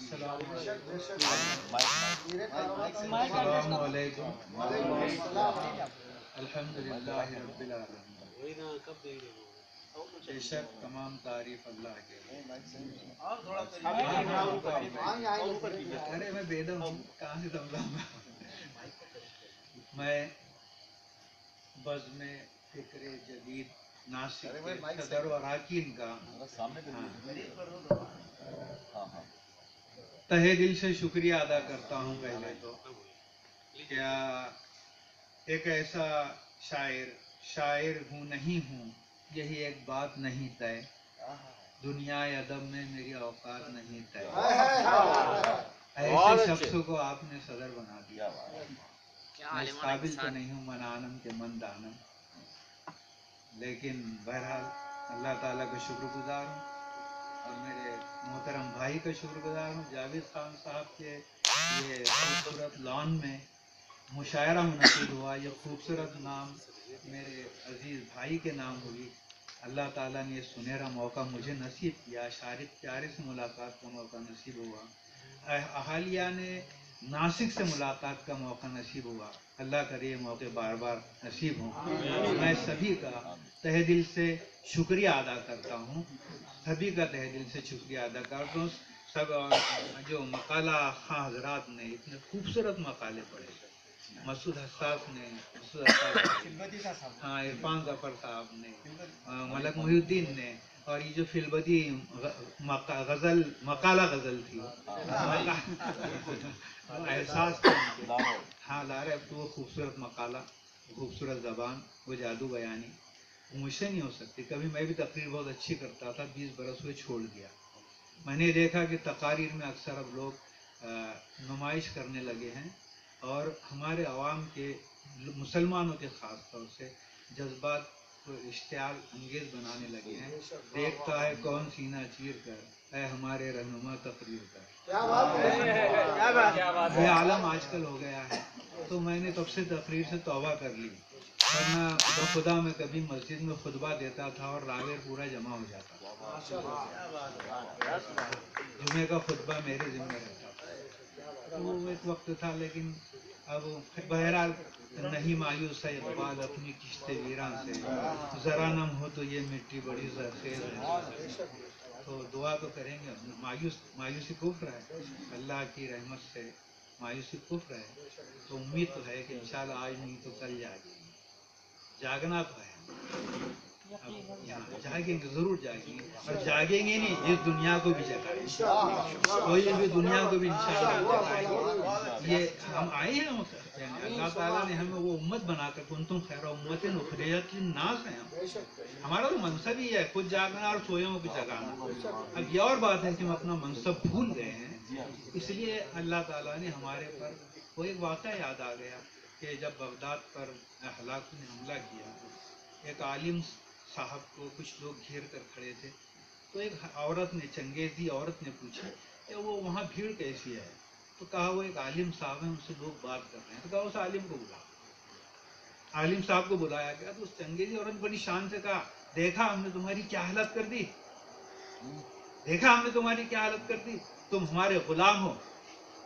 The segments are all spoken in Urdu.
السلام علیکم. الحمدللہ رب العالمین. بے شک تمام تعریف اللہ کے لیے. ارے میں بیدم ہوں, کہاں سے سمجھاؤں گا. میں بزم فکر جدید ناسک کے صدر و اراکین کا تہہ دل سے شکریہ ادا کرتا ہوں. پہلے تو کیا ایک ایسا شاعر ہوں نہیں ہوں, یہی ایک بات نہیں طے, دنیا ادب میں میری اوقات نہیں طے. ایسے شخص کو آپ نے صدر بنا دیا. میں اس قابل تو نہیں ہوں منانم کے من دانم, لیکن بہرحال اللہ تعالیٰ کا شکر گزار ہوں اور میرے محترم بھائی کا شکر گزار ہوں. جاوید خان صاحب کے یہ خوبصورت لان میں مشاعرہ منعقد ہوا, یہ خوبصورت نام میرے عزیز بھائی کے نام ہوئی. اللہ تعالیٰ نے یہ سنہرا موقع مجھے نصیب کیا, شارق پیارے سے ملاقات کا موقع نصیب ہوا, اہالیہ نے ناسک سے ملاقات کا موقع نصیب ہوا. اللہ کرے یہ موقع بار بار نصیب ہوں. میں سبھی کا تہہ دل سے شکریہ ادا کرتا ہوں, سبھی کا تہہ دل سے شکریہ ادا کرتا ہوں. سب جو مقالہ خواہ حضرات نے اتنے خوبصورت مقالے پڑھے, مسعود حساس نے, ہاں عرفان ظفر صاحب نے, ملک محی الدین نے, اور یہ جو فلبدی غزل مقالہ غزل تھی احساس, ہاں لارے وہ خوبصورت مقالہ, خوبصورت زبان, وہ جادو بیانی مجھ سے نہیں ہو سکتی. کبھی میں بھی تقریر بہت اچھی کرتا تھا, 20 برس ہوئے چھوڑ دیا. میں نے دیکھا کہ تقاریر میں اکثر اب لوگ نمائش کرنے لگے ہیں اور ہمارے عوام کے مسلمانوں کے خاص طور سے جذبات کو اشتعال انگیز بنانے لگے ہیں. دیکھتا ہے کون سینہ چیر کر, اے ہمارے رہنما تقریر کر. یہ عالم آج کل ہو گیا ہے. تو میں نے تب سے تقریر سے توبہ کر لی, ورنہ بخدا میں کبھی مسجد میں خطبہ دیتا تھا اور راویر پورا جمع ہو جاتا تھا. جمعے کا خطبہ میرے ذمہ رہتا تھا. وہ ایک وقت تھا, لیکن اب بہرحال نہیں مایوس ہے اقبال اپنی کشت ویراں سے, ذرا نم ہو تو یہ مٹی بڑی زرخیز ہے. تو دعا تو کریں گے. مایوسی کفر ہے, اللہ کی رحمت سے مایوسی کفر ہے. تو امید تو ہے کہ انشاءاللہ آج نہیں تو کل جاگیں گے. جاگنا تو ہے, جاگیں گے, ضرور جاگیں گے, اور جاگیں گے نہیں اس دنیا کو بھی جگائیں گے, کوئی بھی دنیا کو بھی انشاءاللہ جگائیں گے. یہ ہم آئے ہیں, اللہ تعالیٰ نے ہمیں وہ امت بنا کر, کنتم خیر امت اخرجت للناس ہیں. ہمارا تو منصب ہی ہے خود جاگنا اور سویوں کو جگانا. اب یہ اور بات ہے کہ ہم اپنا منصب بھول گئے ہیں, اس لیے اللہ تعالیٰ نے ہمارے پر وہ ایک واقعہ یاد آ گیا کہ جب بغداد پر ہلاکو نے حملہ کیا, ایک عالم صاحب کو کچھ لوگ گھیر کر کھڑے تھے. تو ایک عورت نے, چنگیزی عورت نے پوچھا کہ وہ وہاں بھیڑ کیسی ہے. تو کہا وہ ایک عالم صاحب ہیں, ان سے لوگ بات کر رہے ہیں. تو کہا اس عالم کو بلا. عالم صاحب کو بلایا گیا تو اس چنگیزی عورت بڑی شان سے کہا, دیکھا ہم نے تمہاری کیا حالت کر دی, دیکھا ہم نے تمہاری کیا حالت کر دی, تم ہمارے غلام ہو.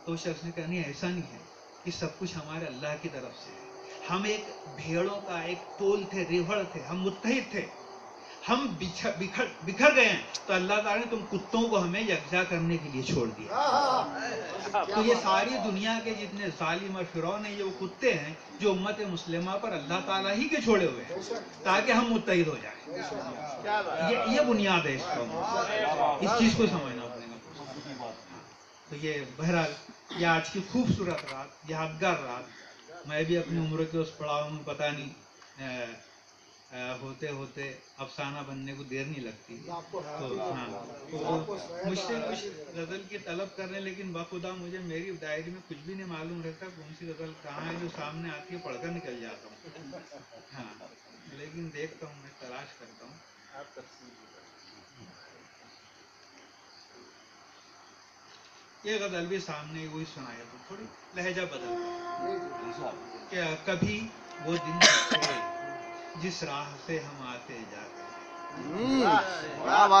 تو شخص نے کہا نہیں ایسا نہیں ہے, یہ سب کچھ ہمارے اللہ کی طرف سے ہے. ہم ایک بھیڑوں کا ایک ٹول تھے, ریوڑ تھے, ہم متحد تھے, ہم بکھر گئے ہیں, تو اللہ تعالیٰ نے تم کتوں کو ہمیں یکجا کرنے کے لیے چھوڑ دیا. تو یہ ساری دنیا کے جتنے ظالم اور فرعون ہیں, یہ وہ کتے ہیں جو امت مسلمہ پر اللہ تعالیٰ ہی کے چھوڑے ہوئے ہیں تاکہ ہم متحد ہو جائیں. یہ بنیاد ہے اس قوم, اس چیز کو سمجھنا پڑے گا. تو یہ بہرحال یہ آج کی خوبصورت رات, یادگار رات. میں بھی اپنی عمر کے اس پڑاؤ میں پتہ نہیں ہوتے ہوتے افسانہ بننے کو دیر نہیں لگتی. تو ہاں, مجھ سے کچھ غزل کی طلب کرنے, لیکن بخدا مجھے میری ڈائری میں کچھ بھی نہیں معلوم رہتا کون سی غزل کہاں ہے, جو سامنے آتی ہے پڑھ کر نکل جاتا ہوں. ہاں, لیکن دیکھتا ہوں, میں تلاش کرتا ہوں. یہ غزل بھی سامنے وہی سنایا تو تھوڑی لہجہ بدل کہ کبھی وہ دن تھے جس راہ سے ہم آتے جاتے,